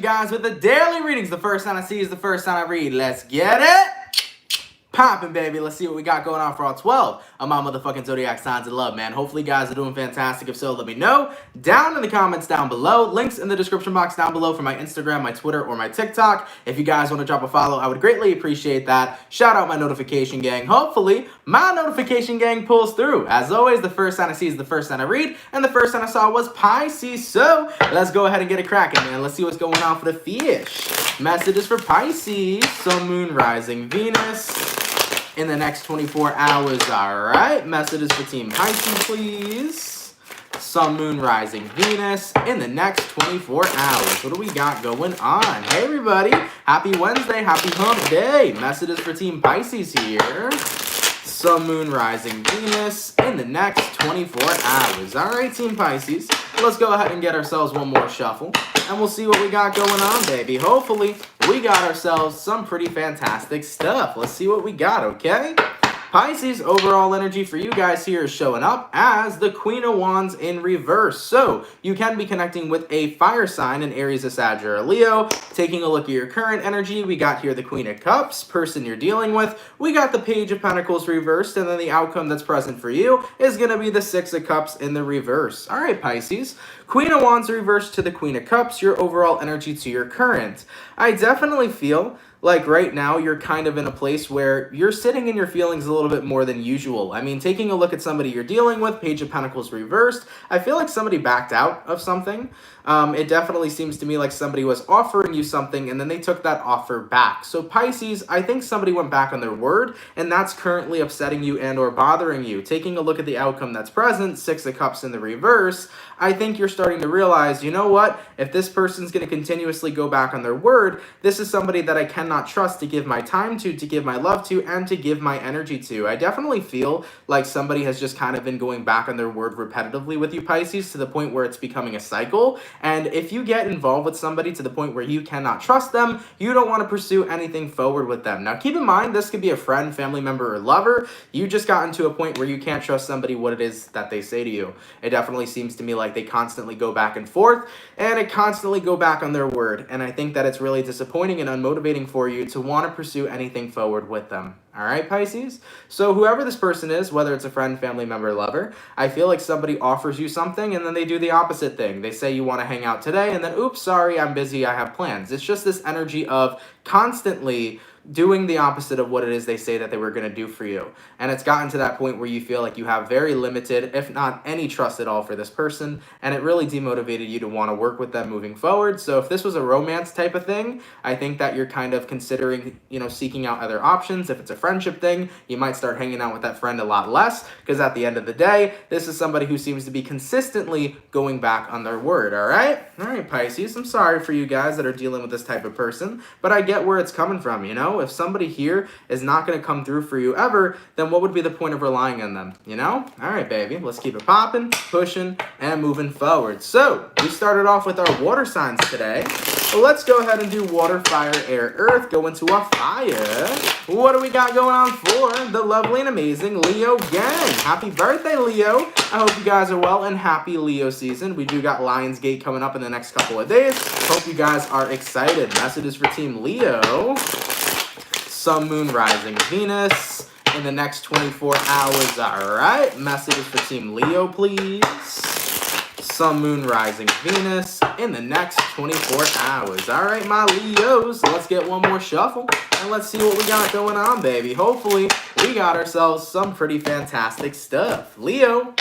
guys with the daily readings. The first sign I see is the first sign I read. Let's get it poppin', baby. Let's see what we got going on for all 12 of my motherfucking zodiac signs in love, man. Hopefully you guys are doing fantastic. If so, let me know down in the comments down below. Links in the description box down below for my Instagram, my Twitter, or my TikTok. If you guys want to drop a follow, I would greatly appreciate that. Shout out my notification gang. Hopefully my notification gang pulls through. As always, the first sign I see is the first sign I read, and the first sign I saw was Pisces. So let's go ahead and get it cracking, man. Let's see what's going on for the fish. Messages for Pisces. Sun, Moon, Rising, Venus in the next 24 hours. All right, messages for Team Pisces, please. Sun, Moon, Rising, Venus in the next 24 hours. What do we got going on? Hey, everybody. Happy Wednesday. Happy hump day. Messages for Team Pisces here. Sun, Moon, Rising, Venus in the next 24 hours. All right, Team Pisces. Let's go ahead and get ourselves one more shuffle, and we'll see what we got going on, baby. Hopefully, we got ourselves some pretty fantastic stuff. Let's see what we got, okay? Pisces, overall energy for you guys here is showing up as the Queen of Wands in reverse. So, you can be connecting with a fire sign, an Aries, a Sag, or a Leo. Taking a look at your current energy, we got here the Queen of Cups, person you're dealing with. We got the Page of Pentacles reversed, and then the outcome that's present for you is going to be the Six of Cups in the reverse. All right, Pisces. Queen of Wands reversed to the Queen of Cups, your overall energy to your current. I definitely feel like right now you're kind of in a place where you're sitting in your feelings a little bit more than usual. I mean, taking a look at somebody you're dealing with, Page of Pentacles reversed, I feel like somebody backed out of something. It definitely seems to me like somebody was offering you something and then they took that offer back. So Pisces, I think somebody went back on their word, and that's currently upsetting you and or bothering you. Taking a look at the outcome that's present, Six of Cups in the reverse, I think you're starting to realize, you know what? If this person's going to continuously go back on their word, this is somebody that I cannot trust to give my time to give my love to, and to give my energy to. I definitely feel like somebody has just kind of been going back on their word repetitively with you, Pisces, to the point where it's becoming a cycle. And if you get involved with somebody to the point where you cannot trust them, you don't want to pursue anything forward with them. Now, keep in mind, this could be a friend, family member, or lover. You just gotten to a point where you can't trust somebody what it is that they say to you. It definitely seems to me like they constantly go back and forth, and it constantly go back on their word. And I think that it's really disappointing and unmotivating for you to want to pursue anything forward with them. All right, Pisces? So whoever this person is, whether it's a friend, family member, lover, I feel like somebody offers you something and then they do the opposite thing. They say you want to hang out today and then, oops, sorry, I'm busy, I have plans. It's just this energy of constantly doing the opposite of what it is they say that they were going to do for you. And it's gotten to that point where you feel like you have very limited, if not any trust at all for this person, and it really demotivated you to want to work with them moving forward. So if this was a romance type of thing, I think that you're kind of considering, seeking out other options. If it's a friendship thing, you might start hanging out with that friend a lot less, because at the end of the day, this is somebody who seems to be consistently going back on their word, all right? All right, Pisces, I'm sorry for you guys that are dealing with this type of person, but I get where it's coming from, If somebody here is not going to come through for you ever, then what would be the point of relying on them, All right, baby, let's keep it popping, pushing, and moving forward. So, we started off with our water signs today. So let's go ahead and do water, fire, air, earth. Go into our fire. What do we got going on for the lovely and amazing Leo gang? Happy birthday, Leo. I hope you guys are well, and happy Leo season. We do got Lionsgate coming up in the next couple of days. Hope you guys are excited. Messages for Team Leo. Sun, Moon, Rising, Venus in the next 24 hours. All right. Messages for Team Leo, please. Sun, Moon, Rising, Venus in the next 24 hours. All right, my Leos, let's get one more shuffle, and let's see what we got going on, baby. Hopefully, we got ourselves some pretty fantastic stuff. Leo,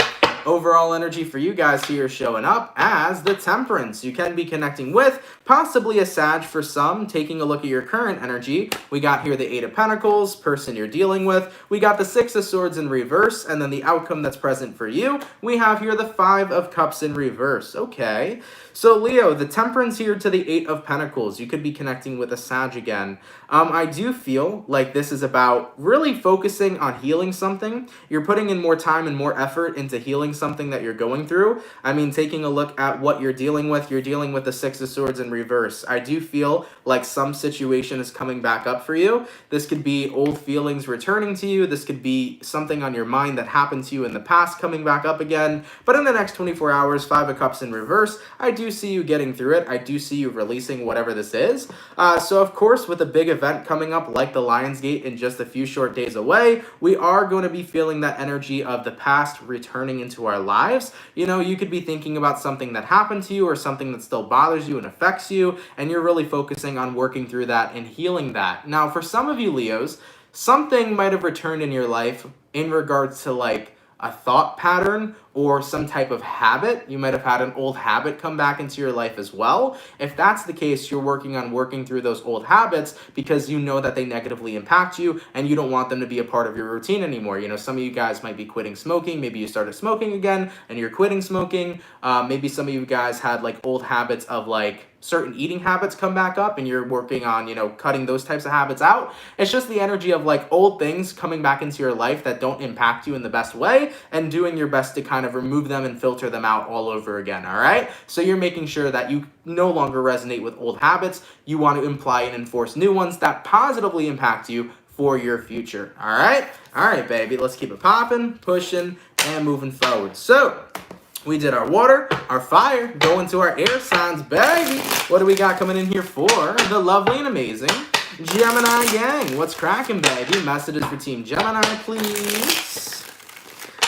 overall energy for you guys here showing up as the Temperance. You can be connecting with possibly a Sag for some. Taking a look at your current energy, we got here the Eight of Pentacles, person you're dealing with. We got the Six of Swords in reverse, and then the outcome that's present for you, we have here the Five of Cups in reverse. Okay, so Leo, the Temperance here to the Eight of Pentacles. You could be connecting with a Sag again. I do feel like this is about really focusing on healing something. You're putting in more time and more effort into healing something that you're going through. I mean, taking a look at what you're dealing with the Six of Swords in reverse. I do feel like some situation is coming back up for you. This could be old feelings returning to you. This could be something on your mind that happened to you in the past coming back up again. But in the next 24 hours, Five of Cups in reverse, I do see you getting through it. I do see you releasing whatever this is. So of course, with a big event coming up like the Lionsgate in just a few short days away, we are going to be feeling that energy of the past returning into our lives. You know, you could be thinking about something that happened to you or something that still bothers you and affects you, and you're really focusing on working through that and healing that. Now, for some of you Leos, something might have returned in your life in regards to like a thought pattern or some type of habit. You might have had an old habit come back into your life as well. If that's the case, you're working on working through those old habits because you know that they negatively impact you and you don't want them to be a part of your routine anymore. You know, some of you guys might be quitting smoking. Maybe you started smoking again and you're quitting smoking. Maybe some of you guys had like old habits of like certain eating habits come back up and you're working on, you know, cutting those types of habits out. It's just the energy of like old things coming back into your life that don't impact you in the best way and doing your best to kind of remove them and filter them out all over again, all right? So you're making sure that you no longer resonate with old habits. You want to imply and enforce new ones that positively impact you for your future, all right? All right, baby, let's keep it popping, pushing, and moving forward. So we did our water, our fire, going to our air signs, baby. What do we got coming in here for the lovely and amazing Gemini gang? What's cracking, baby? Messages for Team Gemini, please.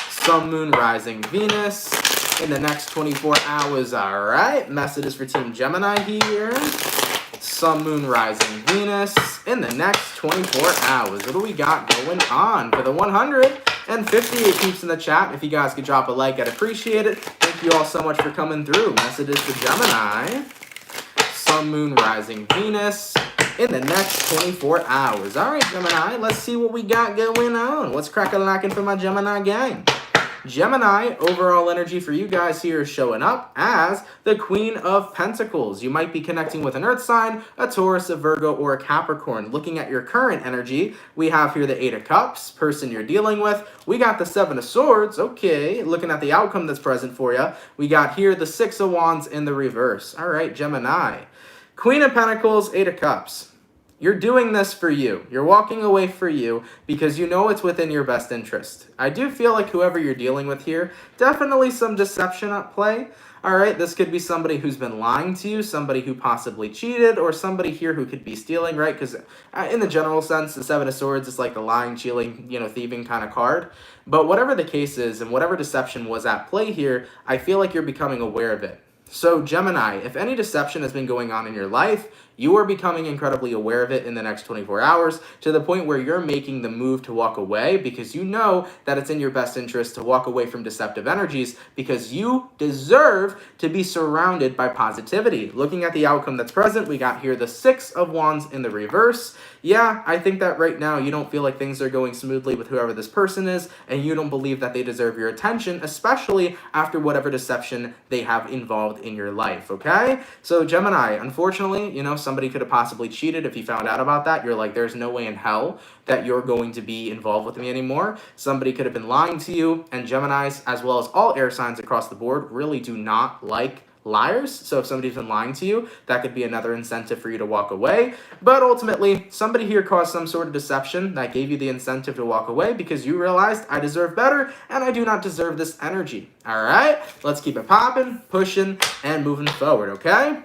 Sun, Moon, Rising, Venus in the next 24 hours, all right? Messages for Team Gemini here. Sun, Moon, Rising, Venus in the next 24 hours. What do we got going on for the 158 peeps in the chat? If you guys could drop a like, I'd appreciate it. Thank you all so much for coming through. Messages for Gemini. Sun, Moon, Rising, Venus in the next 24 hours. All right, Gemini, let's see what we got going on. What's crack-a-lacking for my Gemini gang? Gemini, overall energy for you guys here is showing up as the Queen of Pentacles. You might be connecting with an Earth sign, a Taurus, a Virgo, or a Capricorn. Looking at your current energy, we have here the Eight of Cups, person you're dealing with. We got the Seven of Swords, okay. Looking at the outcome that's present for you, we got here the Six of Wands in the reverse. All right, Gemini. Queen of Pentacles, Eight of Cups. You're doing this for you. You're walking away for you because you know it's within your best interest. I do feel like whoever you're dealing with here, definitely some deception at play. All right, this could be somebody who's been lying to you, somebody who possibly cheated, or somebody here who could be stealing, right? Because in the general sense, the Seven of Swords is like the lying, cheating, you know, thieving kind of card. But whatever the case is, and whatever deception was at play here, I feel like you're becoming aware of it. So Gemini, if any deception has been going on in your life, you are becoming incredibly aware of it in the next 24 hours to the point where you're making the move to walk away because you know that it's in your best interest to walk away from deceptive energies because you deserve to be surrounded by positivity. Looking at the outcome that's present, we got here the Six of Wands in the reverse. Yeah, I think that right now you don't feel like things are going smoothly with whoever this person is and you don't believe that they deserve your attention, especially after whatever deception they have involved in your life, okay? So Gemini, unfortunately, you know, somebody could have possibly cheated. If you found out about that, you're like, there's no way in hell that you're going to be involved with me anymore. Somebody could have been lying to you, and Geminis, as well as all air signs across the board, really do not like liars. So if somebody's been lying to you, that could be another incentive for you to walk away. But ultimately, somebody here caused some sort of deception that gave you the incentive to walk away because you realized I deserve better and I do not deserve this energy. All right, let's keep it popping, pushing, and moving forward, okay?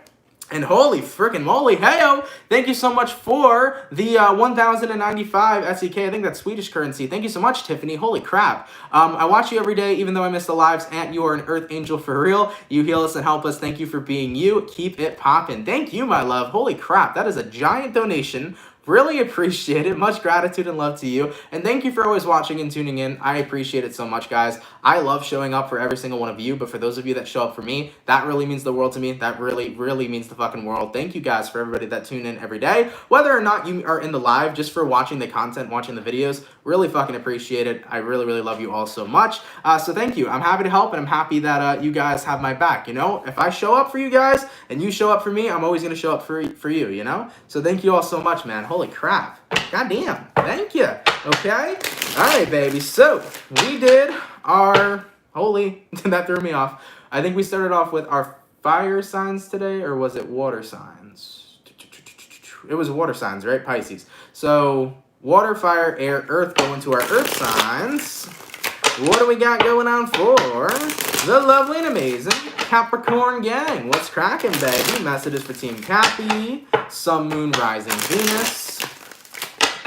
And holy freaking moly, heyo! Thank you so much for the 1,095 SEK. I think that's Swedish currency. Thank you so much, Tiffany. Holy crap. I watch you every day, even though I miss the lives. Aunt, you are an earth angel for real. You heal us and help us. Thank you for being you. Keep it poppin'. Thank you, my love. Holy crap. That is a giant donation. Really appreciate it. Much gratitude and love to you. And thank you for always watching and tuning in. I appreciate it so much, guys. I love showing up for every single one of you, but for those of you that show up for me, that really means the world to me. That really, really means the fucking world. Thank you guys for everybody that tune in every day. Whether or not you are in the live, just for watching the content, watching the videos, really fucking appreciate it. I really, really love you all so much. So thank you. I'm happy to help, and I'm happy that you guys have my back, you know? If I show up for you guys, and you show up for me, I'm always going to show up for you, you know? So thank you all so much, man. Holy crap. Goddamn. Thank you. Okay? All right, baby. So we did our Holy, that threw me off. I think we started off with our fire signs today, or was it water signs? It was water signs, right? Pisces. So water, fire, air, earth go into our earth signs. What do we got going on for the lovely and amazing Capricorn gang? What's cracking, baby? Messages for Team Cappy. Sun, Moon, Rising, Venus.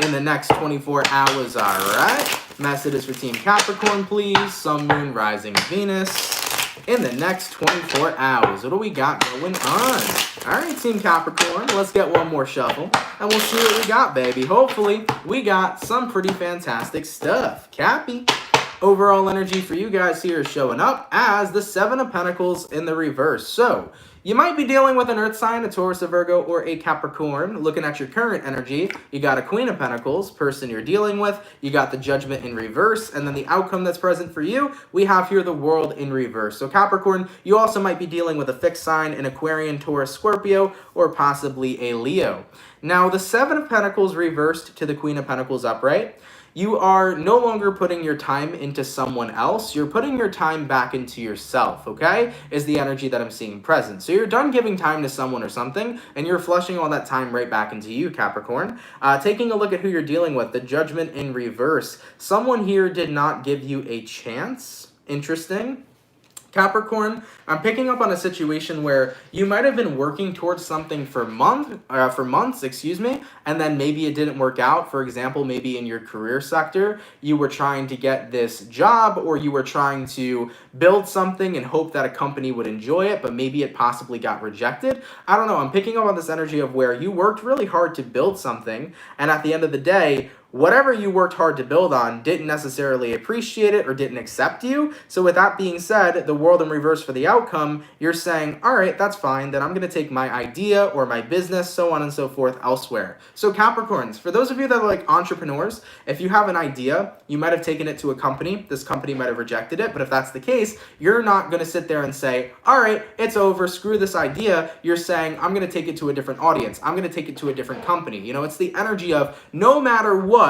In the next 24 hours, all right? Messages for Team Capricorn, please. Sun, Moon, Rising, Venus. In the next 24 hours, what do we got going on? All right, Team Capricorn, let's get one more shuffle, and we'll see what we got, baby. Hopefully, we got some pretty fantastic stuff. Cappy. Overall energy for you guys here is showing up as the Seven of Pentacles in the reverse. So, you might be dealing with an Earth sign, a Taurus, a Virgo, or a Capricorn. Looking at your current energy, you got a Queen of Pentacles, person you're dealing with. You got the Judgment in reverse, and then the outcome that's present for you, we have here the World in reverse. So Capricorn, you also might be dealing with a fixed sign, an Aquarian, Taurus, Scorpio, or possibly a Leo. Now, the Seven of Pentacles reversed to the Queen of Pentacles upright. You are no longer putting your time into someone else. You're putting your time back into yourself, okay? Is the energy that I'm seeing present. So you're done giving time to someone or something, and you're flushing all that time right back into you, Capricorn. Taking a look at who you're dealing with, the Judgment in reverse. Someone here did not give you a chance. Interesting. Capricorn, I'm picking up on a situation where you might have been working towards something for months, and then maybe it didn't work out. For example, maybe in your career sector, you were trying to get this job, or you were trying to build something and hope that a company would enjoy it, but maybe it possibly got rejected. I don't know. I'm picking up on this energy of where you worked really hard to build something, and at the end of the day, whatever you worked hard to build on didn't necessarily appreciate it or didn't accept you. So with that being said, the World in reverse for the outcome, you're saying, all right, that's fine. Then I'm going to take my idea or my business, so on and so forth, elsewhere. So Capricorns, for those of you that are like entrepreneurs, if you have an idea, you might have taken it to a company. This company might have rejected it. But if that's the case, you're not going to sit there and say, all right, it's over, screw this idea. You're saying, I'm going to take it to a different audience. I'm going to take it to a different company. You know, it's the energy of no matter what,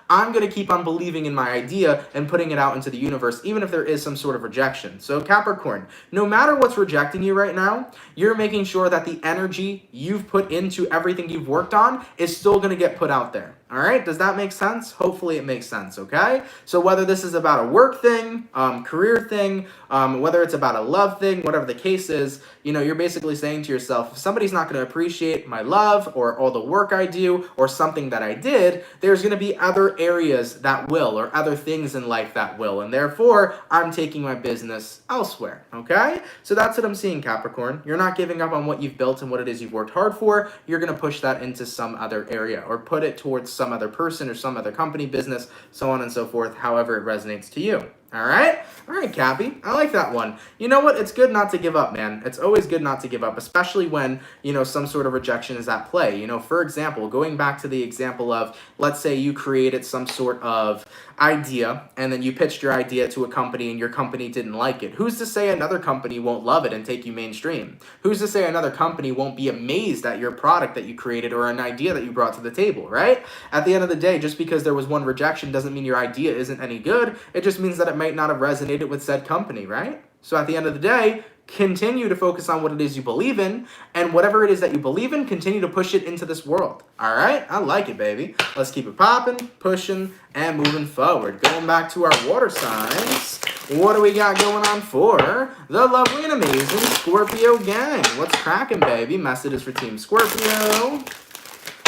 I'm going to keep on believing in my idea and putting it out into the universe, even if there is some sort of rejection. So Capricorn, no matter what's rejecting you right now, you're making sure that the energy you've put into everything you've worked on is still going to get put out there. All right, does that make sense? Hopefully it makes sense, okay? So whether this is about a work thing, career thing, whether it's about a love thing, whatever the case is, you know, you're basically saying to yourself, if somebody's not going to appreciate my love or all the work I do or something that I did, there's going to be other areas that will, or other things in life that will, and therefore I'm taking my business elsewhere, okay? So that's what I'm seeing, Capricorn. You're not giving up on what you've built and what it is you've worked hard for. You're going to push that into some other area or put it towards some other person or some other company, business, so on and so forth, however it resonates to you. All right, Cappy. I like that one. You know what? It's good not to give up, man. It's always good not to give up, especially when, you know, some sort of rejection is at play. You know, for example, going back to the example of, let's say you created some sort of idea and then you pitched your idea to a company and your company didn't like it. Who's to say another company won't love it and take you mainstream? Who's to say another company won't be amazed at your product that you created or an idea that you brought to the table, right? At the end of the day, just because there was one rejection doesn't mean your idea isn't any good. It just means that it might not have resonated with said company, right? So at the end of the day, continue to focus on what it is you believe in, and whatever it is that you believe in, continue to push it into this world. All right? I like it, baby. Let's keep it popping, pushing, and moving forward. Going back to our water signs, what do we got going on for the lovely and amazing Scorpio gang? What's cracking, baby? Messages for Team Scorpio.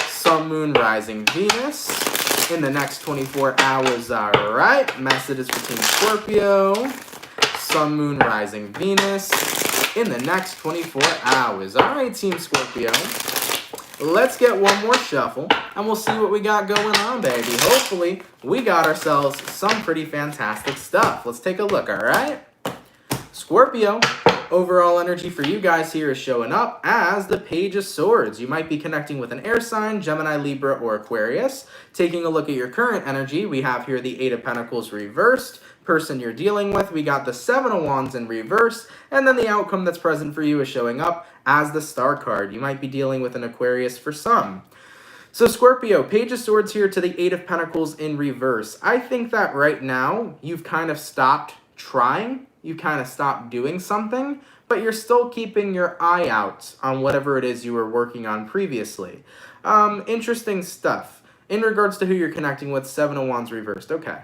Sun, Moon, Rising, Venus. In the next 24 hours, all right? Messages for Team Scorpio. Sun, Moon, Rising, Venus. In the next 24 hours. All right, Team Scorpio. Let's get one more shuffle, and we'll see what we got going on, baby. Hopefully, we got ourselves some pretty fantastic stuff. Let's take a look, all right? Scorpio, overall energy for you guys here is showing up as the Page of Swords. You might be connecting with an air sign, Gemini, Libra, or Aquarius. Taking a look at your current energy, we have here the Eight of Pentacles reversed. Person you're dealing with, we got the Seven of Wands in reverse, and then the outcome that's present for you is showing up as the Star card. You might be dealing with an Aquarius for some. So Scorpio, Page of Swords here to the Eight of Pentacles in reverse. I think that right now you've kind of stopped trying you kind of stop doing something, but you're still keeping your eye out on whatever it is you were working on previously. Interesting stuff. In regards to who you're connecting with, Seven of Wands reversed. Okay.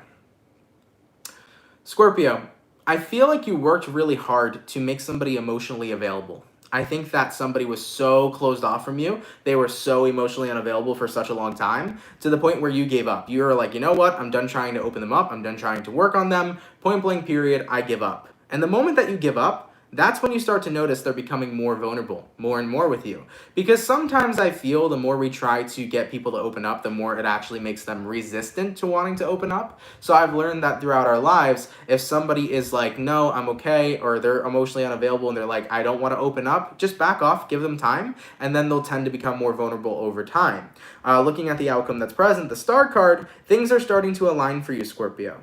Scorpio, I feel like you worked really hard to make somebody emotionally available. I think that somebody was so closed off from you. They were so emotionally unavailable for such a long time to the point where you gave up. You were like, you know what? I'm done trying to open them up. I'm done trying to work on them. Point blank period. I give up. And the moment that you give up, that's when you start to notice they're becoming more vulnerable, more and more with you. Because sometimes I feel the more we try to get people to open up, the more it actually makes them resistant to wanting to open up. So I've learned that throughout our lives, if somebody is like, no, I'm okay, or they're emotionally unavailable and they're like, I don't want to open up, just back off, give them time, and then they'll tend to become more vulnerable over time. Looking at the outcome that's present, the Star card, things are starting to align for you, Scorpio.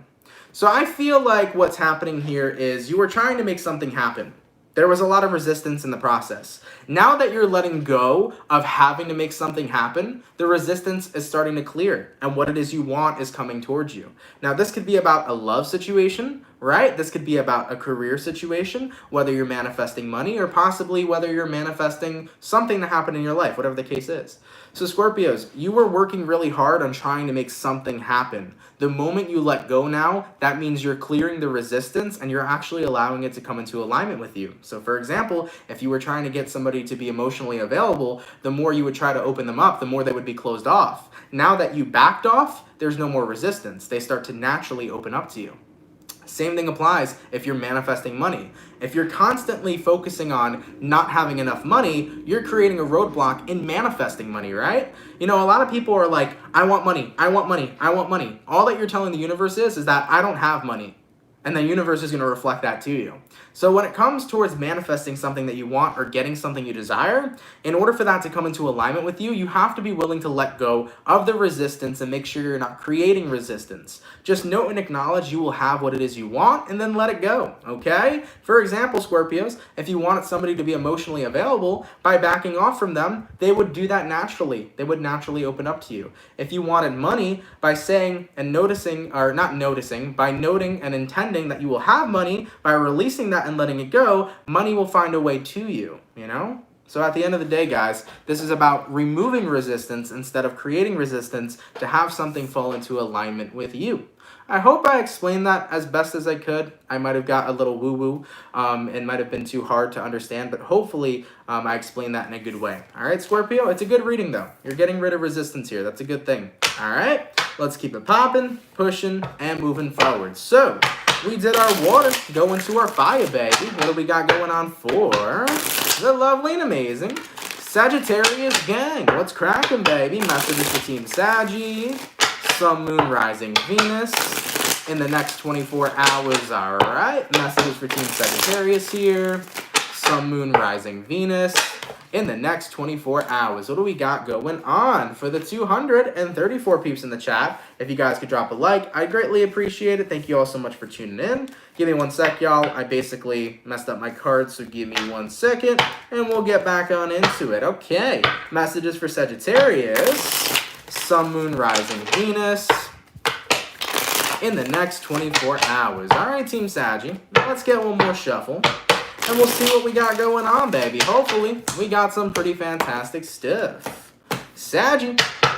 So I feel like what's happening here is you were trying to make something happen. There was a lot of resistance in the process. Now that you're letting go of having to make something happen, the resistance is starting to clear, and what it is you want is coming towards you. Now, this could be about a love situation, right? This could be about a career situation, whether you're manifesting money or possibly whether you're manifesting something to happen in your life, whatever the case is. So Scorpios, you were working really hard on trying to make something happen. The moment you let go now, that means you're clearing the resistance and you're actually allowing it to come into alignment with you. So for example, if you were trying to get somebody to be emotionally available, the more you would try to open them up, the more they would be closed off. Now that you backed off, there's no more resistance. They start to naturally open up to you. Same thing applies if you're manifesting money. If you're constantly focusing on not having enough money, you're creating a roadblock in manifesting money, right? You know, a lot of people are like, I want money, I want money, I want money. All that you're telling the universe is that I don't have money. And the universe is going to reflect that to you. So when it comes towards manifesting something that you want or getting something you desire, in order for that to come into alignment with you, you have to be willing to let go of the resistance and make sure you're not creating resistance. Just note and acknowledge you will have what it is you want and then let it go, okay? For example, Scorpios, if you wanted somebody to be emotionally available, by backing off from them, they would do that naturally. They would naturally open up to you. If you wanted money, by saying and noticing, or not noticing, by noting and intending that you will have money, by releasing that and letting it go, money will find a way to you, you know? So at the end of the day, guys, this is about removing resistance instead of creating resistance to have something fall into alignment with you. I hope I explained that as best as I could. I might have got a little woo-woo and might have been too hard to understand, but hopefully I explained that in a good way. All right, Scorpio, it's a good reading, though. You're getting rid of resistance here. That's a good thing. All right, let's keep it popping, pushing, and moving forward. So we did our water, go into our fire, baby. What do we got going on for the lovely and amazing Sagittarius gang? What's cracking, baby? Messages for Team Saggy. Sun, Moon, Rising, Venus in the next 24 hours. All right. Messages for Team Sagittarius here. Sun, Moon, Rising, Venus in the next 24 hours. What do we got going on for the 234 peeps in the chat? If you guys could drop a like, I'd greatly appreciate it. Thank you all so much for tuning in. Give me 1 sec, y'all. I basically messed up my cards, so give me 1 second, and we'll get back on into it. Okay. Messages for Sagittarius. Sun, Moon, Rising, Venus in the next 24 hours. All right, Team Saggy, let's get one more shuffle, and we'll see what we got going on, baby. Hopefully, we got some pretty fantastic stuff. Saggy,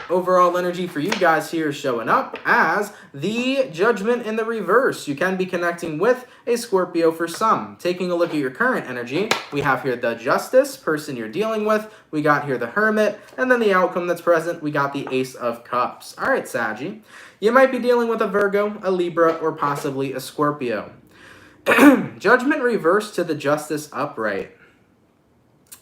overall energy for you guys here is showing up as the Judgment in the reverse. You can be connecting with a Scorpio for some. Taking a look at your current energy, we have here the Justice, person you're dealing with. We got here the Hermit, and then the outcome that's present, we got the Ace of Cups. All right, Saggy, you might be dealing with a Virgo, a Libra, or possibly a Scorpio. Judgment reversed to the Justice upright.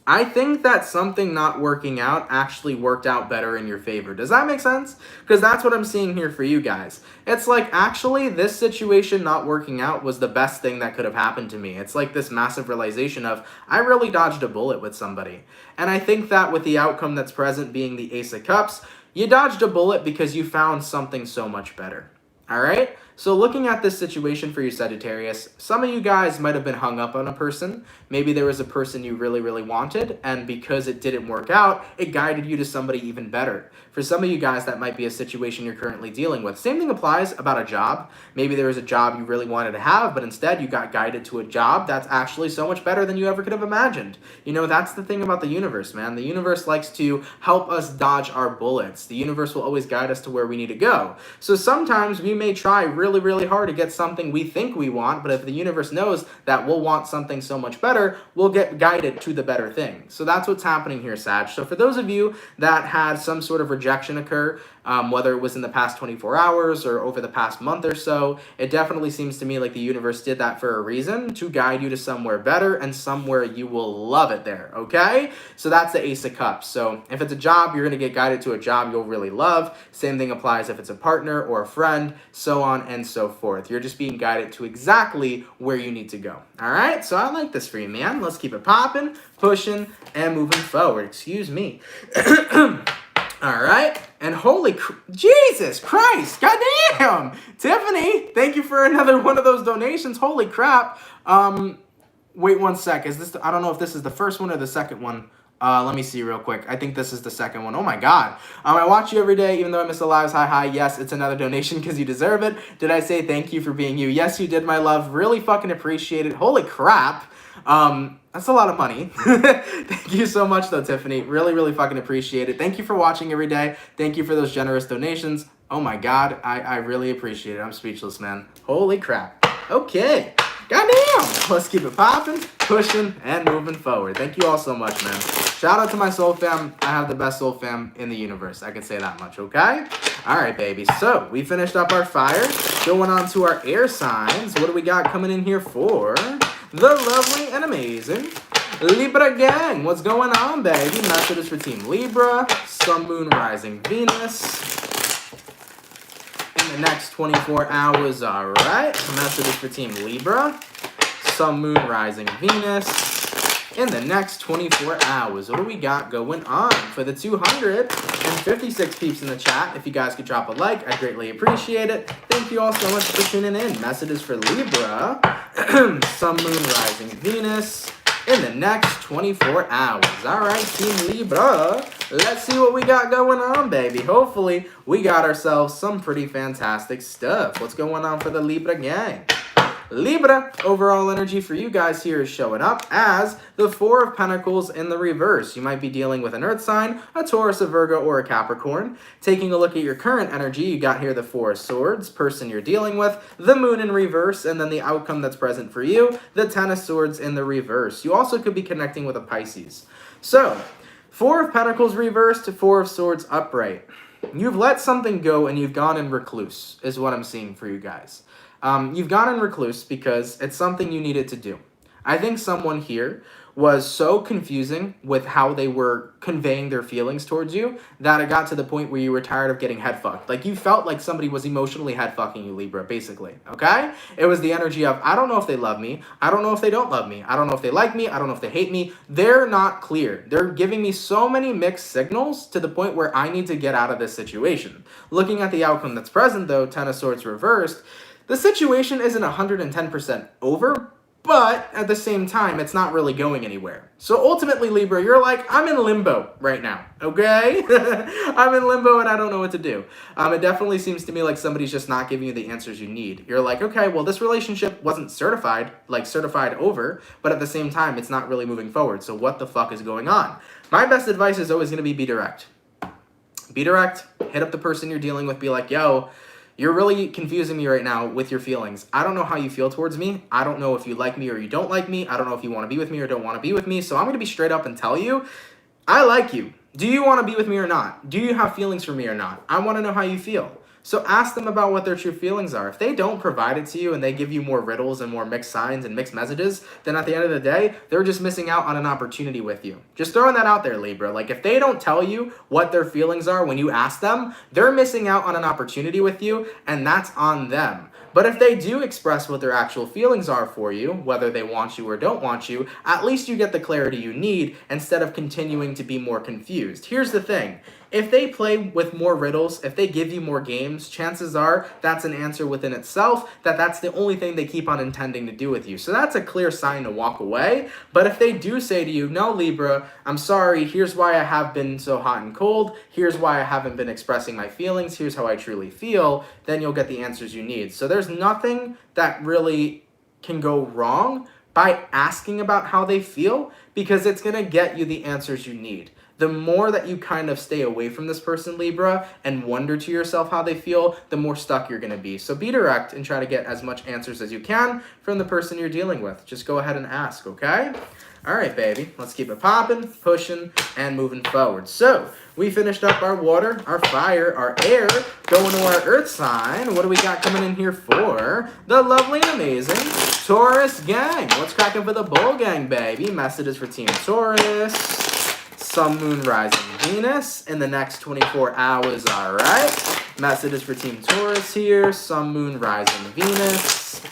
I think that something not working out actually worked out better in your favor. Does that make sense? Because that's what I'm seeing here for you guys. It's like, actually, this situation not working out was the best thing that could have happened to me. It's like this massive realization of, I really dodged a bullet with somebody. And I think that with the outcome that's present being the Ace of Cups, you dodged a bullet because you found something so much better. All right? So looking at this situation for you, Sagittarius, some of you guys might have been hung up on a person. Maybe there was a person you really, really wanted, and because it didn't work out, it guided you to somebody even better. For some of you guys, that might be a situation you're currently dealing with. Same thing applies about a job. Maybe there was a job you really wanted to have, but instead you got guided to a job that's actually so much better than you ever could have imagined. You know, that's the thing about the universe, man. The universe likes to help us dodge our bullets. The universe will always guide us to where we need to go. So sometimes we may try really, really hard to get something we think we want, but if the universe knows that we'll want something so much better, we'll get guided to the better thing. So that's what's happening here, Sag. So for those of you that had some sort of rejection occur, whether it was in the past 24 hours or over the past month or so, it definitely seems to me like the universe did that for a reason, to guide you to somewhere better and somewhere you will love it there, okay? So that's the Ace of Cups. So if it's a job, you're going to get guided to a job you'll really love. Same thing applies if it's a partner or a friend, so on and so forth. You're just being guided to exactly where you need to go, all right? So I like this for you, man. Let's keep it popping, pushing, and moving forward. Excuse me. All right, and Jesus Christ, goddamn, Tiffany, thank you for another one of those donations. Holy crap. Wait one sec. Is this? I don't know if this is the first one or the second one. Let me see real quick. I think this is the second one. Oh my God. I watch you every day, even though I miss the lives. Hi. Yes, it's another donation because you deserve it. Did I say thank you for being you? Yes, you did, my love. Really fucking appreciate it. Holy crap. That's a lot of money. Thank you so much though, Tiffany. Really, really fucking appreciate it. Thank you for watching every day. Thank you for those generous donations. Oh my God, I really appreciate it. I'm speechless, man. Holy crap. Okay. Goddamn. Let's keep it popping, pushing, and moving forward. Thank you all so much, man. Shout out to my soul fam. I have the best soul fam in the universe. I can say that much, okay? All right, baby. So we finished up our fire. Going on to our air signs. What do we got coming in here for the lovely and amazing Libra gang? What's going on, baby? Messages for Team Libra, Sun, Moon, Rising, Venus in the next 24 hours. All right. Messages for Team Libra, Sun, Moon, Rising, Venus in the next 24 hours. What do we got going on for the 256 peeps in the chat? If you guys could drop a like, I'd greatly appreciate it. Thank you all so much for tuning in. Messages for Libra, Sun, Moon, Rising, Venus in the next 24 hours. All right, Team Libra, let's see what we got going on, baby. Hopefully, we got ourselves some pretty fantastic stuff. What's going on for the Libra gang? Libra, overall energy for you guys here is showing up as the Four of Pentacles in the reverse. You might be dealing with an Earth sign, a Taurus, a Virgo, or a Capricorn. Taking a look at your current energy, you got here the Four of Swords, person you're dealing with, the Moon in reverse, and then the outcome that's present for you, the Ten of Swords in the reverse. You also could be connecting with a Pisces. So, Four of Pentacles reversed to Four of Swords upright. You've let something go and you've gone in recluse, is what I'm seeing for you guys. You've gone in recluse because it's something you needed to do. I think someone here was so confusing with how they were conveying their feelings towards you that it got to the point where you were tired of getting head fucked. Like you felt like somebody was emotionally head fucking you, Libra, basically, okay? It was the energy of, I don't know if they love me. I don't know if they don't love me. I don't know if they like me. I don't know if they hate me. They're not clear. They're giving me so many mixed signals to the point where I need to get out of this situation. Looking at the outcome that's present though, Ten of Swords reversed, the situation isn't 110% over, but at the same time, it's not really going anywhere. So ultimately, Libra, you're like, I'm in limbo right now, okay? I'm in limbo and I don't know what to do. It definitely seems to me like somebody's just not giving you the answers you need. You're like, okay, well, this relationship wasn't certified over, but at the same time, it's not really moving forward. So what the fuck is going on? My best advice is always going to be direct. Be direct, hit up the person you're dealing with, be like, yo, you're really confusing me right now with your feelings. I don't know how you feel towards me. I don't know if you like me or you don't like me. I don't know if you want to be with me or don't want to be with me. So I'm going to be straight up and tell you, I like you. Do you want to be with me or not? Do you have feelings for me or not? I want to know how you feel. So ask them about what their true feelings are. If they don't provide it to you and they give you more riddles and more mixed signs and mixed messages, then at the end of the day, they're just missing out on an opportunity with you. Just throwing that out there, Libra. Like if they don't tell you what their feelings are when you ask them, they're missing out on an opportunity with you, and that's on them. But if they do express what their actual feelings are for you, whether they want you or don't want you, at least you get the clarity you need instead of continuing to be more confused. Here's the thing. If they play with more riddles, if they give you more games, chances are that's an answer within itself, that's the only thing they keep on intending to do with you. So that's a clear sign to walk away. But if they do say to you, no, Libra, I'm sorry, here's why I have been so hot and cold, here's why I haven't been expressing my feelings, here's how I truly feel, then you'll get the answers you need. So there's nothing that really can go wrong by asking about how they feel, because it's going to get you the answers you need. The more that you kind of stay away from this person, Libra, and wonder to yourself how they feel, the more stuck you're going to be. So be direct and try to get as much answers as you can from the person you're dealing with. Just go ahead and ask, okay? All right, baby. Let's keep it popping, pushing, and moving forward. So we finished up our water, our fire, our air, going to our earth sign. What do we got coming in here for? The lovely and amazing Taurus gang. What's cracking for the bull gang, baby? Messages for Team Taurus. Sun, Moon, Rising, Venus in the next 24 hours, all right? Messages for Team Taurus here. Sun, Moon, Rising, Venus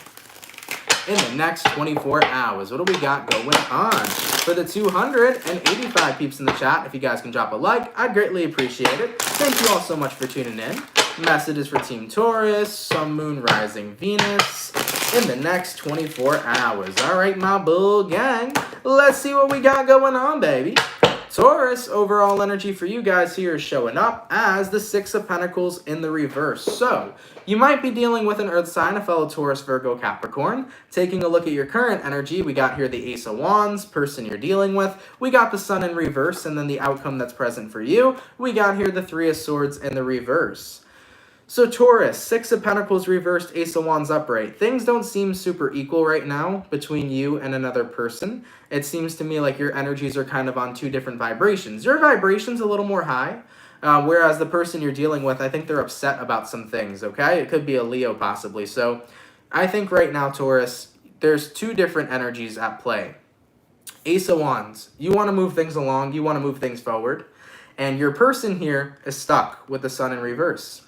in the next 24 hours. What do we got going on? For the 285 peeps in the chat, if you guys can drop a like, I'd greatly appreciate it. Thank you all so much for tuning in. Messages for Team Taurus. Sun, Moon, Rising, Venus in the next 24 hours. All right, my bull gang. Let's see what we got going on, baby. Taurus, overall energy for you guys here is showing up as the Six of Pentacles in the reverse. So, you might be dealing with an earth sign, a fellow Taurus, Virgo, Capricorn. Taking a look at your current energy, we got here the Ace of Wands, person you're dealing with. We got the Sun in reverse, and then the outcome that's present for you. We got here the Three of Swords in the reverse. So Taurus, Six of Pentacles reversed, Ace of Wands upright. Things don't seem super equal right now between you and another person. It seems to me like your energies are kind of on two different vibrations. Your vibration's a little more high, whereas the person you're dealing with, I think they're upset about some things, okay? It could be a Leo possibly. So I think right now, Taurus, there's two different energies at play. Ace of Wands, you want to move things along, you want to move things forward, and your person here is stuck with the Sun in reverse.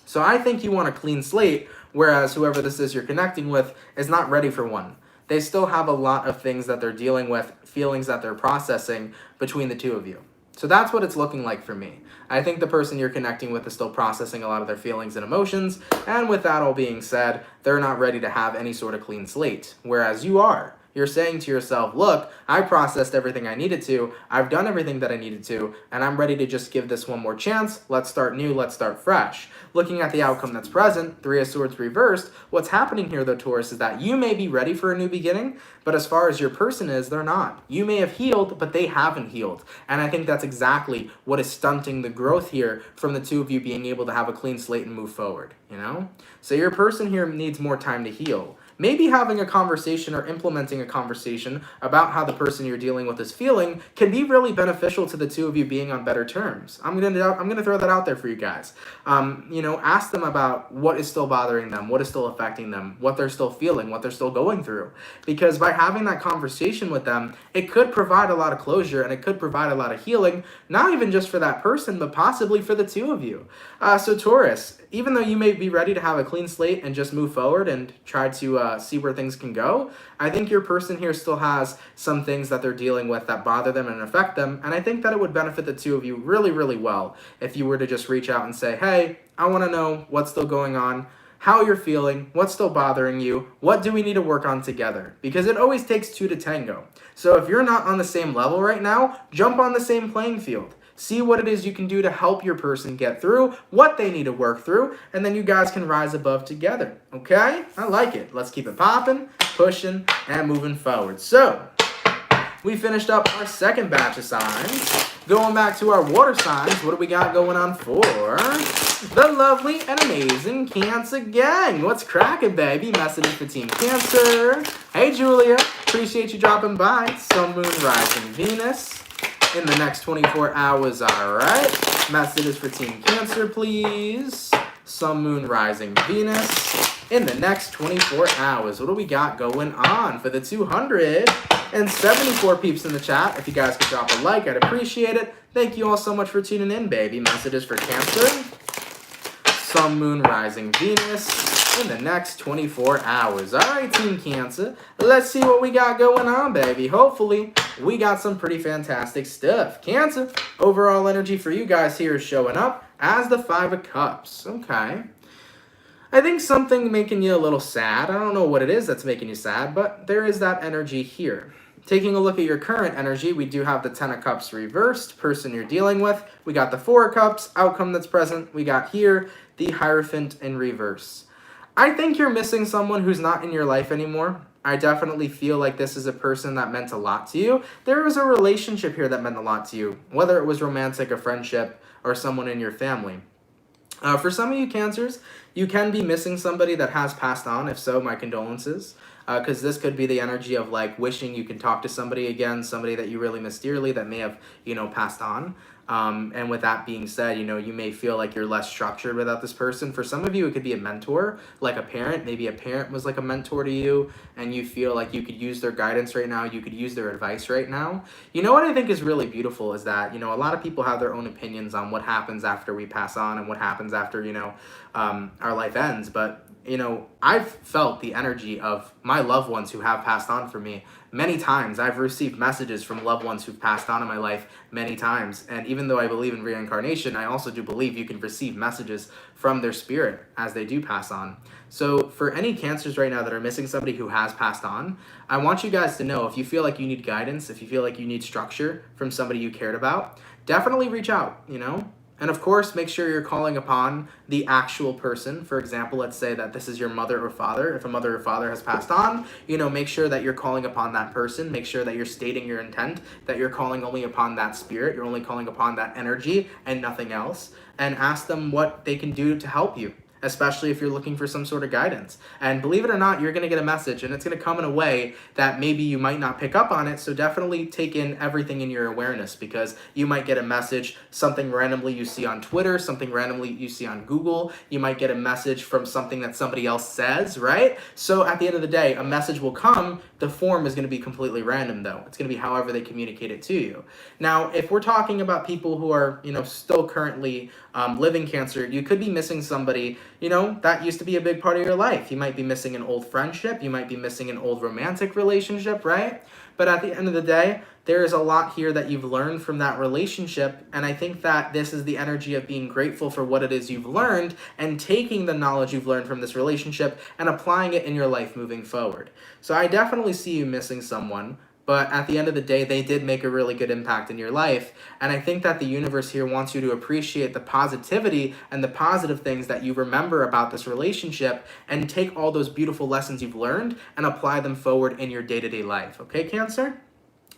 So I think you want a clean slate, whereas whoever this is you're connecting with is not ready for one. They still have a lot of things that they're dealing with, feelings that they're processing between the two of you. So that's what it's looking like for me. I think the person you're connecting with is still processing a lot of their feelings and emotions, and with that all being said, they're not ready to have any sort of clean slate, whereas you are. You're saying to yourself, look, I processed everything I needed to, I've done everything that I needed to, and I'm ready to just give this one more chance. Let's start new, let's start fresh. Looking at the outcome that's present, Three of Swords reversed, what's happening here though, Taurus, is that you may be ready for a new beginning, but as far as your person is, they're not. You may have healed, but they haven't healed. And I think that's exactly what is stunting the growth here from the two of you being able to have a clean slate and move forward, you know? So your person here needs more time to heal. Maybe having a conversation or implementing a conversation about how the person you're dealing with is feeling can be really beneficial to the two of you being on better terms. I'm gonna throw that out there for you guys. Ask them about what is still bothering them, what is still affecting them, what they're still feeling, what they're still going through. Because by having that conversation with them, it could provide a lot of closure and it could provide a lot of healing, not even just for that person, but possibly for the two of you. So Taurus, even though you may be ready to have a clean slate and just move forward and try to see where things can go, I think your person here still has some things that they're dealing with that bother them and affect them, and I think that it would benefit the two of you really, really well if you were to just reach out and say, hey, I want to know what's still going on, how you're feeling, what's still bothering you, what do we need to work on together? Because it always takes two to tango. So if you're not on the same level right now, jump on the same playing field. See what it is you can do to help your person get through what they need to work through, and then you guys can rise above together, okay? I like it. Let's keep it popping, pushing, and moving forward. So, we finished up our second batch of signs. Going back to our water signs, what do we got going on for the lovely and amazing Cancer gang? What's cracking, baby? Messages for Team Cancer. Hey, Julia. Appreciate you dropping by. Sun, Moon, Rising, Venus in the next 24 hours, all right? Messages for Team Cancer, please. Sun, Moon, Rising, Venus in the next 24 hours. What do we got going on for the 274 peeps in the chat? If you guys could drop a like, I'd appreciate it. Thank you all so much for tuning in, baby. Messages for Cancer. Sun, Moon, Rising, Venus in the next 24 hours. All right, Team Cancer, let's see what we got going on, baby. Hopefully, we got some pretty fantastic stuff. Cancer, overall energy for you guys here is showing up as the Five of Cups. Okay. I think something making you a little sad. I don't know what it is that's making you sad, but there is that energy here. Taking a look at your current energy, we do have the Ten of Cups reversed, person you're dealing with. We got the Four of Cups, outcome that's present. We got here the Hierophant in reverse. I think you're missing someone who's not in your life anymore. I definitely feel like this is a person that meant a lot to you. There was a relationship here that meant a lot to you, whether it was romantic, a friendship, or someone in your family. For some of you Cancers, you can be missing somebody that has passed on. If so, my condolences. Because this could be the energy of like wishing you could talk to somebody again, somebody that you really miss dearly that may have, passed on. And with that being said, you may feel like you're less structured without this person. For some of you, it could be a mentor, like a parent. Maybe a parent was like a mentor to you, and you feel like you could use their guidance right now. You could use their advice right now. What I think is really beautiful is that, a lot of people have their own opinions on what happens after we pass on and what happens after, our life ends. But, I've felt the energy of my loved ones who have passed on for me many times. I've received messages from loved ones who've passed on in my life many times. And even though I believe in reincarnation, I also do believe you can receive messages from their spirit as they do pass on. So for any Cancers right now that are missing somebody who has passed on, I want you guys to know, if you feel like you need guidance, if you feel like you need structure from somebody you cared about, definitely reach out, And of course, make sure you're calling upon the actual person. For example, let's say that this is your mother or father. If a mother or father has passed on, make sure that you're calling upon that person. Make sure that you're stating your intent, that you're calling only upon that spirit. You're only calling upon that energy and nothing else. And ask them what they can do to help you, especially if you're looking for some sort of guidance. And believe it or not, you're going to get a message, and it's going to come in a way that maybe you might not pick up on it. So definitely take in everything in your awareness, because you might get a message, something randomly you see on Twitter, something randomly you see on Google. You might get a message from something that somebody else says, right? So at the end of the day, a message will come. The form is going to be completely random, though. It's going to be however they communicate it to you. Now, if we're talking about people who are, still currently living Cancer, you could be missing somebody, that used to be a big part of your life. You might be missing an old friendship. You might be missing an old romantic relationship, right? But at the end of the day, there is a lot here that you've learned from that relationship. And I think that this is the energy of being grateful for what it is you've learned and taking the knowledge you've learned from this relationship and applying it in your life moving forward. So I definitely see you missing someone. But at the end of the day, they did make a really good impact in your life. And I think that the universe here wants you to appreciate the positivity and the positive things that you remember about this relationship and take all those beautiful lessons you've learned and apply them forward in your day-to-day life. Okay, Cancer?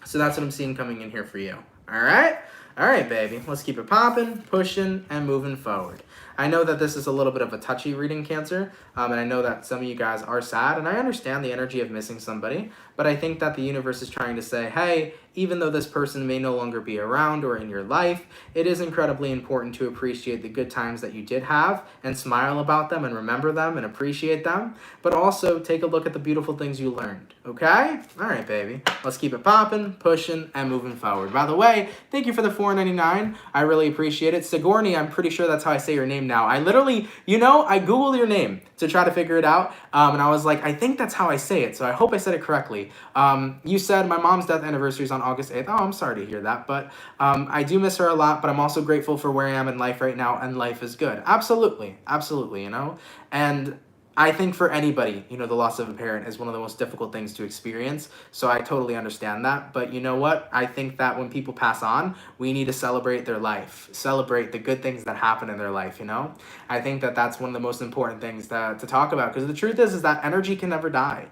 So that's what I'm seeing coming in here for you. All right? All right, baby. Let's keep it popping, pushing, and moving forward. I know that this is a little bit of a touchy reading, Cancer, and I know that some of you guys are sad, and I understand the energy of missing somebody, but I think that the universe is trying to say, hey, even though this person may no longer be around or in your life, it is incredibly important to appreciate the good times that you did have and smile about them and remember them and appreciate them, but also take a look at the beautiful things you learned, okay? All right, baby. Let's keep it popping, pushing, and moving forward. By the way, thank you for the $4.99. I really appreciate it. Sigourney, I'm pretty sure that's how I say your name now. I literally, I Googled your name to try to figure it out, and I was like, I think that's how I say it, so I hope I said it correctly. You said my mom's death anniversary is on August 8th. Oh, I'm sorry to hear that, but I do miss her a lot, but I'm also grateful for where I am in life right now, and life is good. Absolutely, absolutely, and I think for anybody, the loss of a parent is one of the most difficult things to experience, so I totally understand that. But you know what? I think that when people pass on, we need to celebrate their life, celebrate the good things that happen in their life, I think that that's one of the most important things to talk about, because the truth is that energy can never die.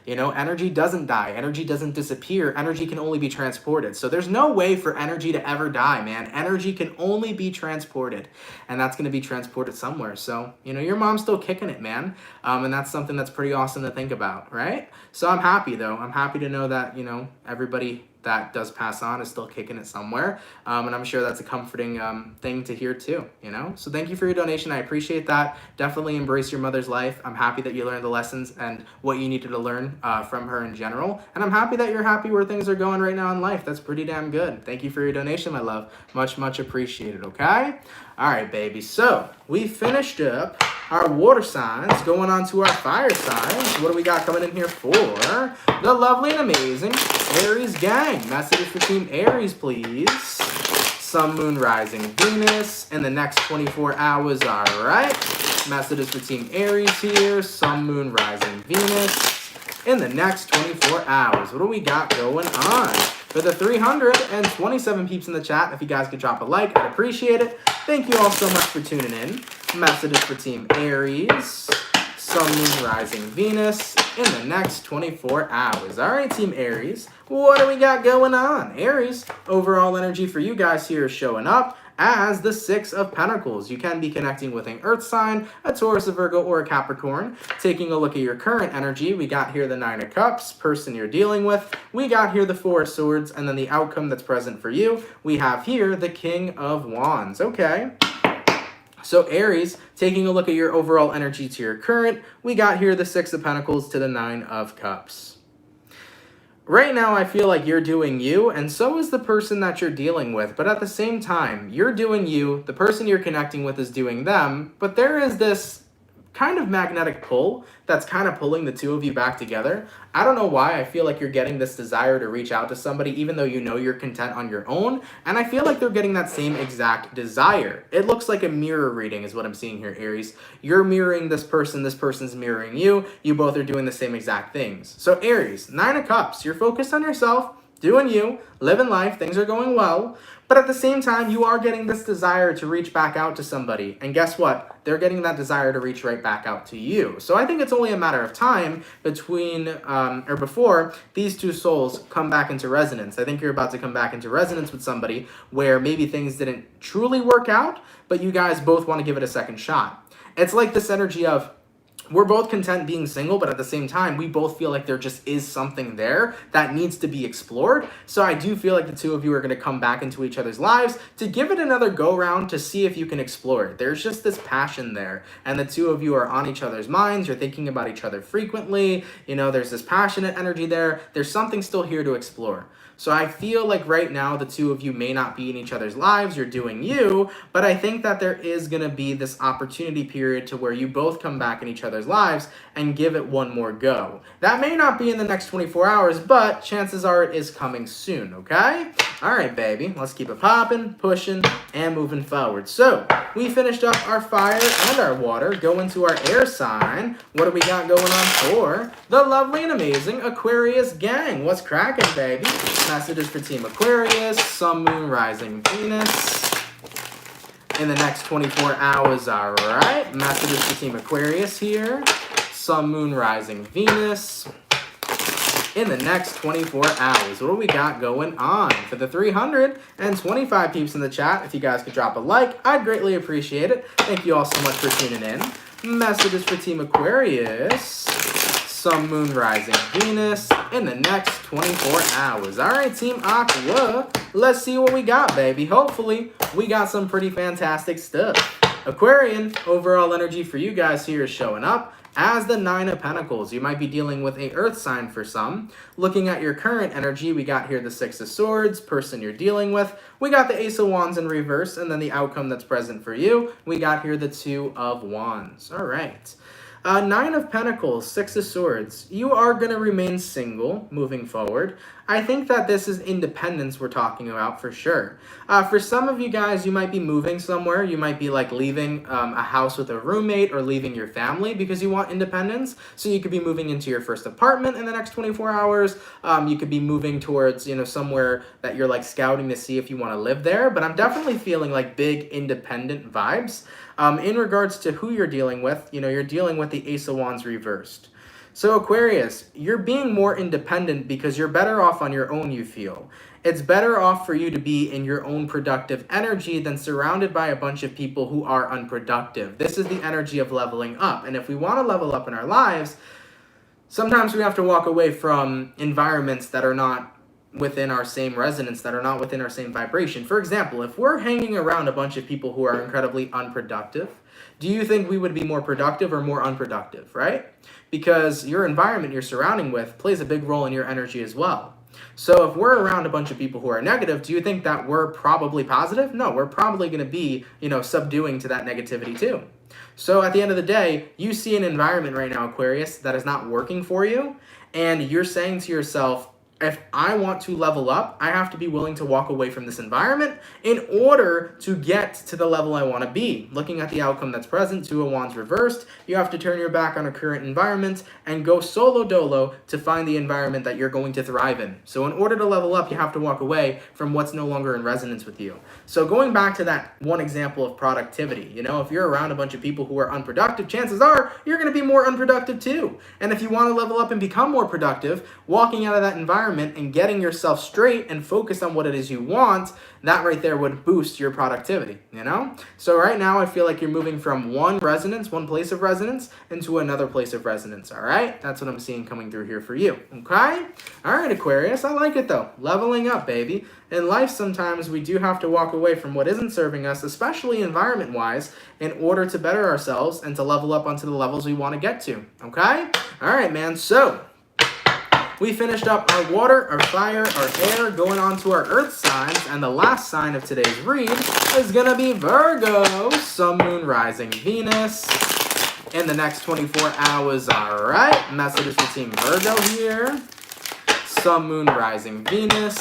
Energy doesn't die. Energy doesn't disappear. Energy can only be transported. So there's no way for energy to ever die, man. Energy can only be transported, and that's going to be transported somewhere. So, your mom's still kicking it, man. And that's something that's pretty awesome to think about, right? So I'm happy, though. I'm happy to know that, everybody that does pass on is still kicking it somewhere. And I'm sure that's a comforting thing to hear too, you know? So thank you for your donation. I appreciate that. Definitely embrace your mother's life. I'm happy that you learned the lessons and what you needed to learn from her in general. And I'm happy that you're happy where things are going right now in life. That's pretty damn good. Thank you for your donation, my love. Much, much appreciated, okay? All right, baby. So we finished up our water signs, going on to our fire signs. What do we got coming in here for the lovely and amazing Aries gang? Messages for Team Aries, please. Sun, Moon, Rising, Venus in the next 24 hours. All right. Messages for Team Aries here. Sun, Moon, Rising, Venus in the next 24 hours. What do we got going on? For the 327 peeps in the chat, if you guys could drop a like, I'd appreciate it. Thank you all so much for tuning in. Messages for Team Aries. Sun, Moon, Rising, Venus in the next 24 hours. All right, Team Aries, what do we got going on? Aries, overall energy for you guys here is showing up as the Six of Pentacles. You can be connecting with an Earth sign, a Taurus, a Virgo, or a Capricorn. Taking a look at your current energy, we got here the Nine of Cups, person you're dealing with. We got here the Four of Swords, and then the outcome that's present for you. We have here the King of Wands. Okay. So Aries, taking a look at your overall energy to your current, we got here the Six of Pentacles to the Nine of Cups. Right now, I feel like you're doing you, and so is the person that you're dealing with. But at the same time, you're doing you, the person you're connecting with is doing them, but there is this kind of magnetic pull that's kind of pulling the two of you back together. I don't know why. I feel like you're getting this desire to reach out to somebody even though you know you're content on your own, and I feel like they're getting that same exact desire. It looks like a mirror reading is what I'm seeing here, Aries. You're mirroring this person's mirroring you. You both are doing the same exact things. So Aries, Nine of Cups, you're focused on yourself, doing you, living life, things are going well, but at the same time, you are getting this desire to reach back out to somebody. And guess what? They're getting that desire to reach right back out to you. So I think it's only a matter of time between, or before these two souls come back into resonance. I think you're about to come back into resonance with somebody where maybe things didn't truly work out, but you guys both want to give it a second shot. It's like this energy of, we're both content being single, but at the same time, we both feel like there just is something there that needs to be explored. So I do feel like the two of you are going to come back into each other's lives to give it another go-round to see if you can explore it. There's just this passion there, and the two of you are on each other's minds. You're thinking about each other frequently. You know, there's this passionate energy there. There's something still here to explore. So I feel like right now the two of you may not be in each other's lives, you're doing you, but I think that there is going to be this opportunity period to where you both come back in each other's lives and give it one more go. That may not be in the next 24 hours, but chances are it is coming soon, okay? All right, baby, let's keep it popping, pushing, and moving forward. So we finished up our fire and our water, go into our air sign. What do we got going on for the lovely and amazing Aquarius gang? What's cracking, baby? Messages for Team Aquarius, Sun, Moon, Rising, Venus in the next 24 hours. All right. Messages for Team Aquarius here, Sun, Moon, Rising, Venus in the next 24 hours. What do we got going on? For the 325 peeps in the chat, if you guys could drop a like, I'd greatly appreciate it. Thank you all so much for tuning in. Messages for Team Aquarius, Sun, Moon, Rising, Venus in the next 24 hours. All right, Team Aqua, let's see what we got, baby. Hopefully, we got some pretty fantastic stuff. Aquarian, overall energy for you guys here is showing up as the Nine of Pentacles. You might be dealing with a earth sign for some. Looking at your current energy, we got here the Six of Swords, person you're dealing with. We got the Ace of Wands in reverse, and then the outcome that's present for you, we got here the Two of Wands. All right. Nine of Pentacles, Six of Swords. You are going to remain single moving forward. I think that this is independence we're talking about for sure. For some of you guys, you might be moving somewhere. You might be like leaving a house with a roommate or leaving your family because you want independence. So you could be moving into your first apartment in the next 24 hours. You could be moving towards, you know, somewhere that you're like scouting to see if you want to live there. But I'm definitely feeling like big independent vibes. In regards to who you're dealing with, you know, you're dealing with the Ace of Wands reversed. So Aquarius, you're being more independent because you're better off on your own, you feel. It's better off for you to be in your own productive energy than surrounded by a bunch of people who are unproductive. This is the energy of leveling up. And if we want to level up in our lives, sometimes we have to walk away from environments that are not within our same resonance, that are not within our same vibration. For example, if we're hanging around a bunch of people who are incredibly unproductive, do you think we would be more productive or more unproductive, right? Because your environment you're surrounding with plays a big role in your energy as well. So if we're around a bunch of people who are negative, do you think that we're probably positive? No, we're probably going to be, subduing to that negativity too. So at the end of the day, you see an environment right now, Aquarius, that is not working for you, and you're saying to yourself, if I want to level up, I have to be willing to walk away from this environment in order to get to the level I want to be. Looking at the outcome that's present, Two of Wands reversed, you have to turn your back on a current environment and go solo dolo to find the environment that you're going to thrive in. So in order to level up, you have to walk away from what's no longer in resonance with you. So going back to that one example of productivity, if you're around a bunch of people who are unproductive, chances are you're going to be more unproductive too. And if you want to level up and become more productive, walking out of that environment and getting yourself straight and focused on what it is you want, that right there would boost your productivity, So right now I feel like you're moving from one place of resonance into another place of resonance, all right? That's what I'm seeing coming through here for you, okay? All right, Aquarius, I like it though. Leveling up, baby. In life, sometimes we do have to walk away from what isn't serving us, especially environment-wise, in order to better ourselves and to level up onto the levels we want to get to, okay? All right, man, so we finished up our water, our fire, our air, going on to our earth signs, and the last sign of today's read is going to be Virgo, Sun, Moon, Rising, Venus, in the next 24 hours, all right? Messages for Team Virgo here. Sun, Moon, Rising, Venus,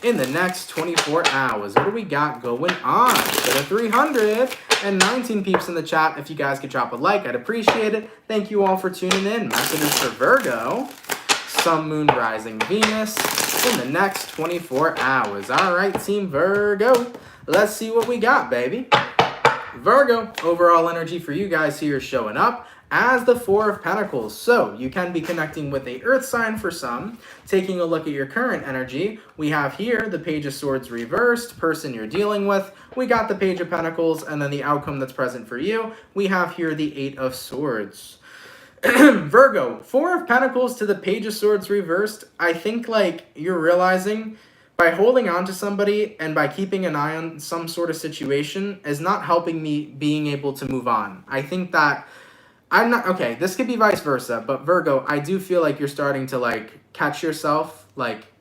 in the next 24 hours. What do we got going on? So the 319 peeps in the chat. If you guys could drop a like, I'd appreciate it. Thank you all for tuning in. Messages for Virgo, Sun, Moon, Rising, Venus, in the next 24 hours. All right, Team Virgo, let's see what we got, baby. Virgo, overall energy for you guys here showing up as the Four of Pentacles. So you can be connecting with a earth sign for some. Taking a look at your current energy, we have here the Page of Swords reversed, person you're dealing with. We got the Page of Pentacles, and then the outcome that's present for you, we have here the Eight of Swords. Virgo, Four of Pentacles to the Page of Swords reversed. I think you're realizing by holding on to somebody and by keeping an eye on some sort of situation is not helping me being able to move on. I think that I'm not, okay, this could be vice versa, but Virgo, I do feel like you're starting to catch yourself,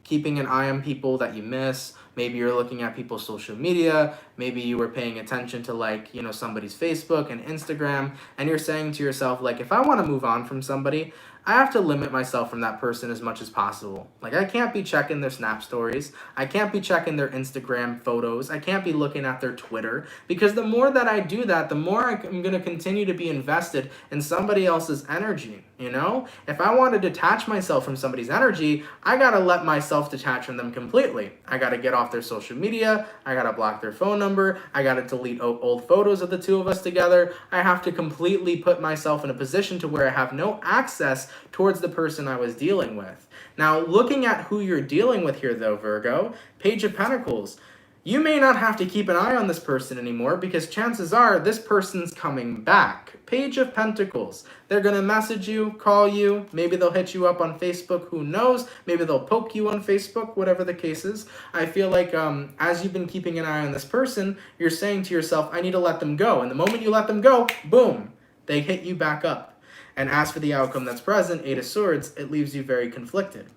keeping an eye on people that you miss. Maybe you're looking at people's social media. Maybe you were paying attention to somebody's Facebook and Instagram, and you're saying to yourself, if I want to move on from somebody, I have to limit myself from that person as much as possible. I can't be checking their Snap stories. I can't be checking their Instagram photos. I can't be looking at their Twitter, because the more that I do that, the more I'm going to continue to be invested in somebody else's energy, If I want to detach myself from somebody's energy, I got to let myself detach from them completely. I got to get off their social media. I got to block their phone number. I got to delete old photos of the two of us together. I have to completely put myself in a position to where I have no access towards the person I was dealing with. Now, looking at who you're dealing with here, though, Virgo, Page of Pentacles, you may not have to keep an eye on this person anymore, because chances are this person's coming back. Page of Pentacles. They're going to message you, call you, maybe they'll hit you up on Facebook, who knows? Maybe they'll poke you on Facebook, whatever the case is. I feel like as you've been keeping an eye on this person, you're saying to yourself, I need to let them go. And the moment you let them go, boom, they hit you back up. And as for the outcome that's present, Eight of Swords, it leaves you very conflicted.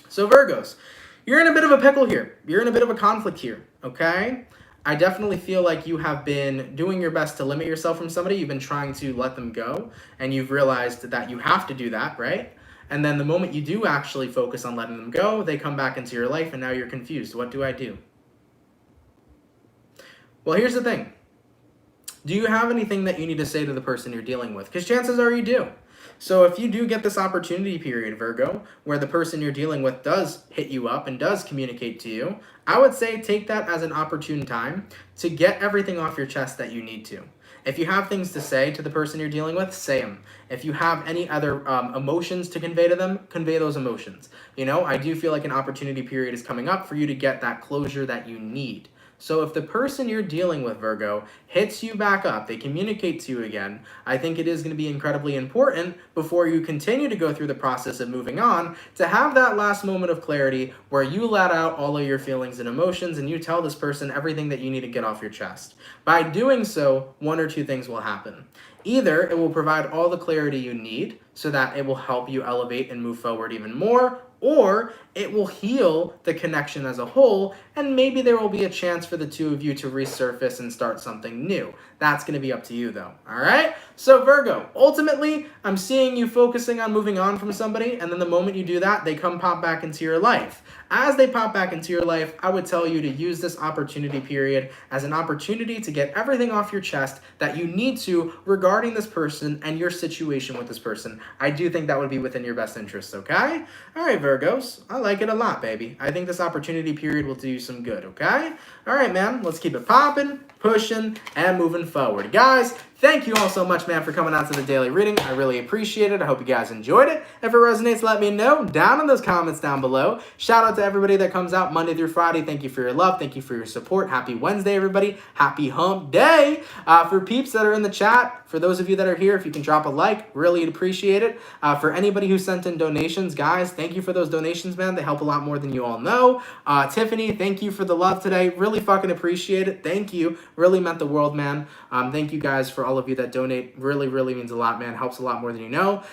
So Virgos, you're in a bit of a pickle here. You're in a bit of a conflict here, okay? I definitely feel like you have been doing your best to limit yourself from somebody. You've been trying to let them go, and you've realized that you have to do that, right? And then the moment you do actually focus on letting them go, they come back into your life, and now you're confused. What do I do? Well, here's the thing. Do you have anything that you need to say to the person you're dealing with? Because chances are you do. So if you do get this opportunity period, Virgo, where the person you're dealing with does hit you up and does communicate to you, I would say take that as an opportune time to get everything off your chest that you need to. If you have things to say to the person you're dealing with, say them. If you have any other emotions to convey to them, convey those emotions. I do feel like an opportunity period is coming up for you to get that closure that you need. So if the person you're dealing with, Virgo, hits you back up, they communicate to you again, I think it is going to be incredibly important before you continue to go through the process of moving on to have that last moment of clarity where you let out all of your feelings and emotions and you tell this person everything that you need to get off your chest. By doing so, one or two things will happen. Either it will provide all the clarity you need so that it will help you elevate and move forward even more, or it will heal the connection as a whole, and maybe there will be a chance for the two of you to resurface and start something new. That's going to be up to you though, all right? So Virgo, ultimately, I'm seeing you focusing on moving on from somebody, and then the moment you do that, they come pop back into your life. As they pop back into your life, I would tell you to use this opportunity period as an opportunity to get everything off your chest that you need to regarding this person and your situation with this person. I do think that would be within your best interests, okay? All right, Virgos, I like it a lot, baby. I think this opportunity period will do you some good, okay? All right, man, let's keep it popping, pushing, and moving forward. Guys, thank you all so much, man, for coming out to the daily reading. I really appreciate it. I hope you guys enjoyed it. If it resonates, let me know down in those comments down below. Shout out to everybody that comes out Monday through Friday. Thank you for your love. Thank you for your support. Happy Wednesday, everybody. Happy hump day. For peeps that are in the chat, for those of you that are here, if you can drop a like, really appreciate it. For anybody who sent in donations, guys, thank you for those donations, man. They help a lot more than you all know. Tiffany, thank you for the love today. Really fucking appreciate it. Thank you. Really meant the world, man. Thank you guys for all of you that donate. Really, really means a lot, man. Helps a lot more than you know.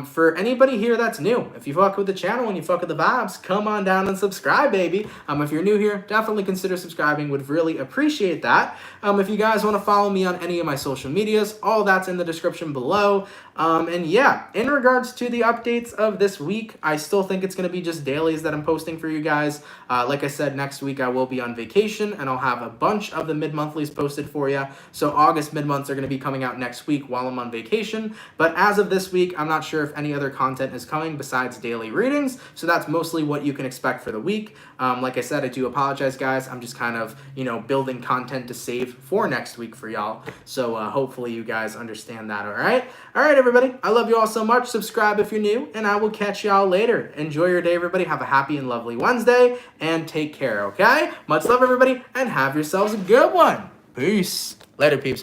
For anybody here that's new, if you fuck with the channel and you fuck with the vibes, come on down and subscribe, baby. If you're new here, definitely consider subscribing. Would really appreciate that. If you guys want to follow me on any of my social medias, all that's in the description below. And yeah, in regards to the updates of this week, I still think it's going to be just dailies that I'm posting for you guys. Like I said, next week I will be on vacation and I'll have a bunch of the mid-monthlies posted for you. So August mid-months are going to be coming out next week while I'm on vacation. But as of this week, I'm not sure if any other content is coming besides daily readings. So that's mostly what you can expect for the week. Like I said, I do apologize, guys. I'm just kind of, building content to save for next week for y'all. So hopefully you guys understand that, all right? All right, everybody. I love you all so much. Subscribe if you're new, and I will catch y'all later. Enjoy your day, everybody. Have a happy and lovely Wednesday, and take care, okay? Much love, everybody, and have yourselves a good one. Peace. Later, peeps.